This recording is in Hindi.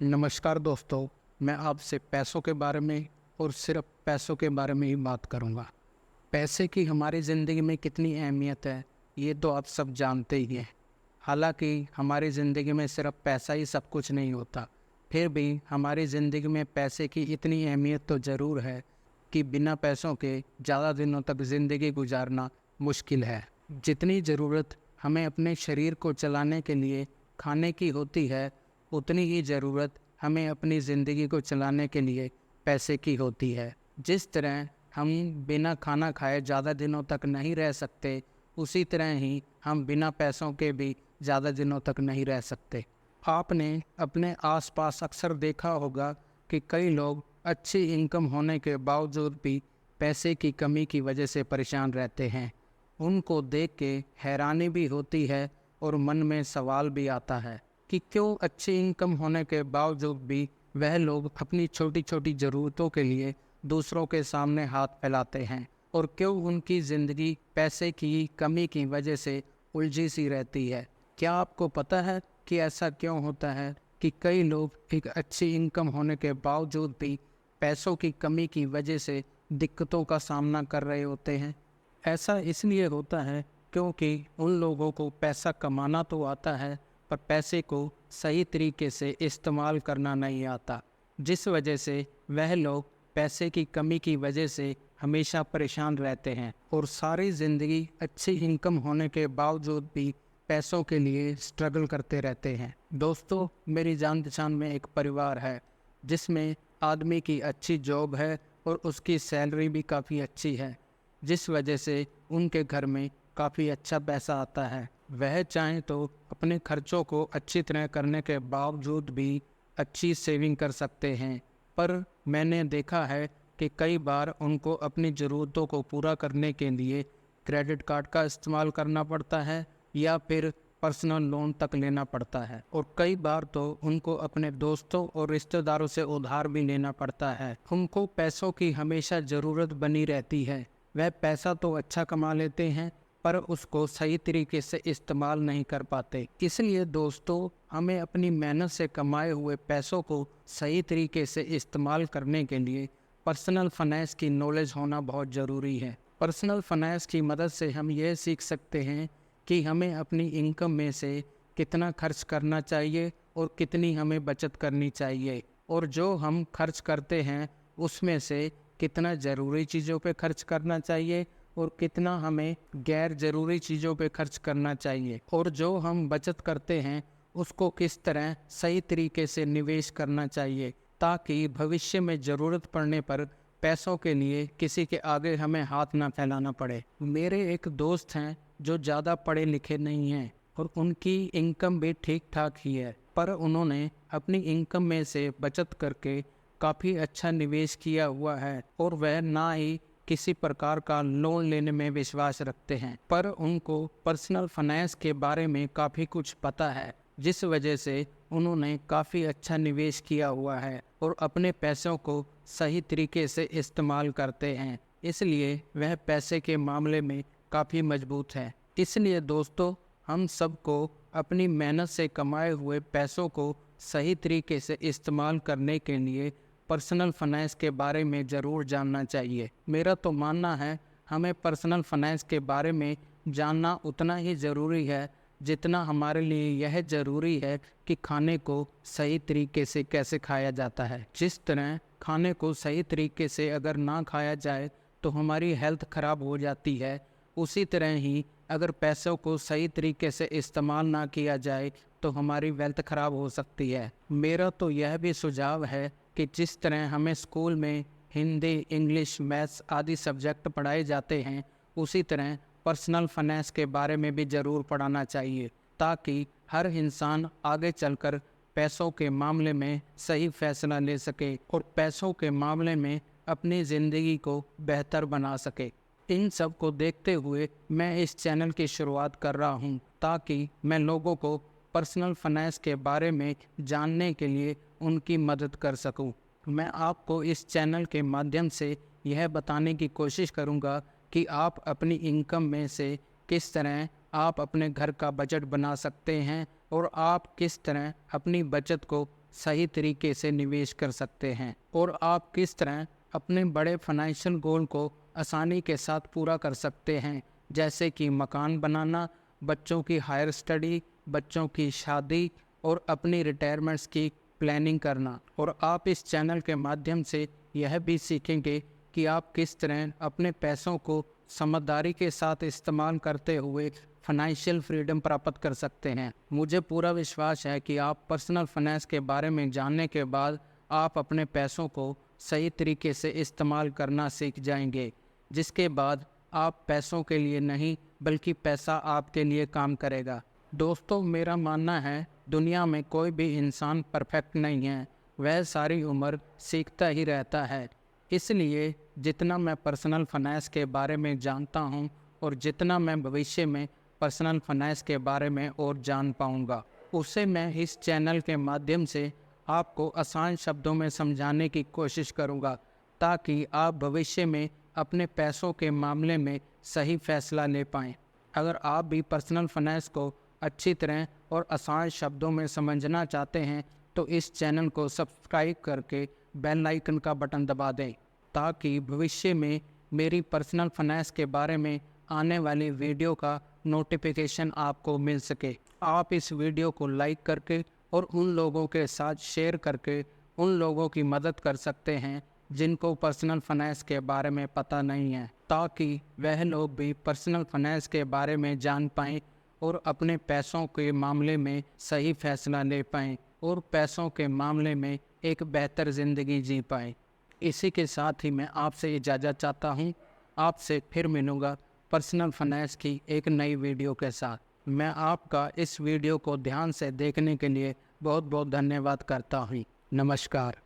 नमस्कार दोस्तों, मैं आपसे पैसों के बारे में और सिर्फ पैसों के बारे में ही बात करूंगा। पैसे की हमारी ज़िंदगी में कितनी अहमियत है, ये तो आप सब जानते ही हैं। हालांकि हमारी ज़िंदगी में सिर्फ पैसा ही सब कुछ नहीं होता, फिर भी हमारी ज़िंदगी में पैसे की इतनी अहमियत तो ज़रूर है कि बिना पैसों के ज़्यादा दिनों तक ज़िंदगी गुजारना मुश्किल है। जितनी ज़रूरत हमें अपने शरीर को चलाने के लिए खाने की होती है, उतनी ही ज़रूरत हमें अपनी ज़िंदगी को चलाने के लिए पैसे की होती है। जिस तरह हम बिना खाना खाए ज़्यादा दिनों तक नहीं रह सकते, उसी तरह ही हम बिना पैसों के भी ज़्यादा दिनों तक नहीं रह सकते। आपने अपने आसपास अक्सर देखा होगा कि कई लोग अच्छी इनकम होने के बावजूद भी पैसे की कमी की वजह से परेशान रहते हैं। उनको देख के हैरानी भी होती है और मन में सवाल भी आता है कि क्यों अच्छी इनकम होने के बावजूद भी वह लोग अपनी छोटी छोटी ज़रूरतों के लिए दूसरों के सामने हाथ फैलाते हैं, और क्यों उनकी ज़िंदगी पैसे की कमी की वजह से उलझी सी रहती है। क्या आपको पता है कि ऐसा क्यों होता है कि कई लोग एक अच्छी इनकम होने के बावजूद भी पैसों की कमी की वजह से दिक्कतों का सामना कर रहे होते हैं? ऐसा इसलिए होता है क्योंकि उन लोगों को पैसा कमाना तो आता है, पर पैसे को सही तरीके से इस्तेमाल करना नहीं आता, जिस वजह से वह लोग पैसे की कमी की वजह से हमेशा परेशान रहते हैं और सारी ज़िंदगी अच्छी इनकम होने के बावजूद भी पैसों के लिए स्ट्रगल करते रहते हैं। दोस्तों, मेरी जान पहचान में एक परिवार है जिसमें आदमी की अच्छी जॉब है और उसकी सैलरी भी काफ़ी अच्छी है, जिस वजह से उनके घर में काफ़ी अच्छा पैसा आता है। वह चाहें तो अपने खर्चों को अच्छी तरह करने के बावजूद भी अच्छी सेविंग कर सकते हैं, पर मैंने देखा है कि कई बार उनको अपनी ज़रूरतों को पूरा करने के लिए क्रेडिट कार्ड का इस्तेमाल करना पड़ता है या फिर पर्सनल लोन तक लेना पड़ता है, और कई बार तो उनको अपने दोस्तों और रिश्तेदारों से उधार भी लेना पड़ता है। उनको पैसों की हमेशा ज़रूरत बनी रहती है। वह पैसा तो अच्छा कमा लेते हैं, पर उसको सही तरीके से इस्तेमाल नहीं कर पाते। इसलिए दोस्तों, हमें अपनी मेहनत से कमाए हुए पैसों को सही तरीके से इस्तेमाल करने के लिए पर्सनल फाइनेंस की नॉलेज होना बहुत ज़रूरी है। पर्सनल फाइनेंस की मदद से हम यह सीख सकते हैं कि हमें अपनी इनकम में से कितना खर्च करना चाहिए और कितनी हमें बचत करनी चाहिए, और जो हम खर्च करते हैं उसमें से कितना ज़रूरी चीज़ों पे खर्च करना चाहिए और कितना हमें गैर ज़रूरी चीज़ों पे खर्च करना चाहिए, और जो हम बचत करते हैं उसको किस तरह सही तरीके से निवेश करना चाहिए, ताकि भविष्य में ज़रूरत पड़ने पर पैसों के लिए किसी के आगे हमें हाथ ना फैलाना पड़े। मेरे एक दोस्त हैं जो ज़्यादा पढ़े लिखे नहीं हैं और उनकी इनकम भी ठीक ठाक ही है, पर उन्होंने अपनी इनकम में से बचत करके काफ़ी अच्छा निवेश किया हुआ है, और वह ना ही किसी प्रकार का लोन लेने में विश्वास रखते हैं, पर उनको पर्सनल फाइनेंस के बारे में काफ़ी कुछ पता है, जिस वजह से उन्होंने काफ़ी अच्छा निवेश किया हुआ है और अपने पैसों को सही तरीके से इस्तेमाल करते हैं। इसलिए वह पैसे के मामले में काफ़ी मजबूत है। इसलिए दोस्तों, हम सबको अपनी मेहनत से कमाए हुए पैसों को सही तरीके से इस्तेमाल करने के लिए पर्सनल फाइनेंस के बारे में ज़रूर जानना चाहिए। मेरा तो मानना है हमें पर्सनल फाइनेंस के बारे में जानना उतना ही ज़रूरी है जितना हमारे लिए यह ज़रूरी है कि खाने को सही तरीके से कैसे खाया जाता है। जिस तरह खाने को सही तरीके से अगर ना खाया जाए तो हमारी हेल्थ ख़राब हो जाती है, उसी तरह ही अगर पैसों को सही तरीके से इस्तेमाल ना किया जाए तो हमारी वेल्थ ख़राब हो सकती है। मेरा तो यह भी सुझाव है कि जिस तरह हमें स्कूल में हिंदी, इंग्लिश, मैथ्स आदि सब्जेक्ट पढ़ाए जाते हैं, उसी तरह पर्सनल फाइनेंस के बारे में भी ज़रूर पढ़ाना चाहिए, ताकि हर इंसान आगे चलकर पैसों के मामले में सही फैसला ले सके और पैसों के मामले में अपनी ज़िंदगी को बेहतर बना सके। इन सब को देखते हुए मैं इस चैनल की शुरुआत कर रहा हूँ, ताकि मैं लोगों को पर्सनल फाइनेंस के बारे में जानने के लिए उनकी मदद कर सकूं। मैं आपको इस चैनल के माध्यम से यह बताने की कोशिश करूंगा कि आप अपनी इनकम में से किस तरह आप अपने घर का बजट बना सकते हैं और आप किस तरह अपनी बचत को सही तरीके से निवेश कर सकते हैं और आप किस तरह अपने बड़े फाइनेंशियल गोल को आसानी के साथ पूरा कर सकते हैं, जैसे कि मकान बनाना, बच्चों की हायर स्टडी, बच्चों की शादी और अपनी रिटायरमेंट्स की प्लानिंग करना। और आप इस चैनल के माध्यम से यह भी सीखेंगे कि आप किस तरह अपने पैसों को समझदारी के साथ इस्तेमाल करते हुए फाइनेंशियल फ्रीडम प्राप्त कर सकते हैं। मुझे पूरा विश्वास है कि आप पर्सनल फाइनेंस के बारे में जानने के बाद आप अपने पैसों को सही तरीके से इस्तेमाल करना सीख जाएंगे, जिसके बाद आप पैसों के लिए नहीं बल्कि पैसा आपके लिए काम करेगा। दोस्तों, मेरा मानना है दुनिया में कोई भी इंसान परफेक्ट नहीं है, वह सारी उम्र सीखता ही रहता है। इसलिए जितना मैं पर्सनल फाइनेंस के बारे में जानता हूँ और जितना मैं भविष्य में पर्सनल फाइनेंस के बारे में और जान पाऊँगा, उसे मैं इस चैनल के माध्यम से आपको आसान शब्दों में समझाने की कोशिश करूँगा, ताकि आप भविष्य में अपने पैसों के मामले में सही फैसला ले पाएँ। अगर आप भी पर्सनल फाइनेंस को अच्छी तरह और आसान शब्दों में समझना चाहते हैं तो इस चैनल को सब्सक्राइब करके बेल आइकन का बटन दबा दें, ताकि भविष्य में मेरी पर्सनल फाइनेंस के बारे में आने वाली वीडियो का नोटिफिकेशन आपको मिल सके। आप इस वीडियो को लाइक करके और उन लोगों के साथ शेयर करके उन लोगों की मदद कर सकते हैं जिनको पर्सनल फाइनेंस के बारे में पता नहीं है, ताकि वह लोग भी पर्सनल फाइनेंस के बारे में जान पाएँ और अपने पैसों के मामले में सही फैसला ले पाएँ और पैसों के मामले में एक बेहतर ज़िंदगी जी पाएँ। इसी के साथ ही मैं आपसे इजाज़त चाहता हूँ। आपसे फिर मिलूँगा पर्सनल फाइनेंस की एक नई वीडियो के साथ। मैं आपका इस वीडियो को ध्यान से देखने के लिए बहुत बहुत धन्यवाद करता हूँ। नमस्कार।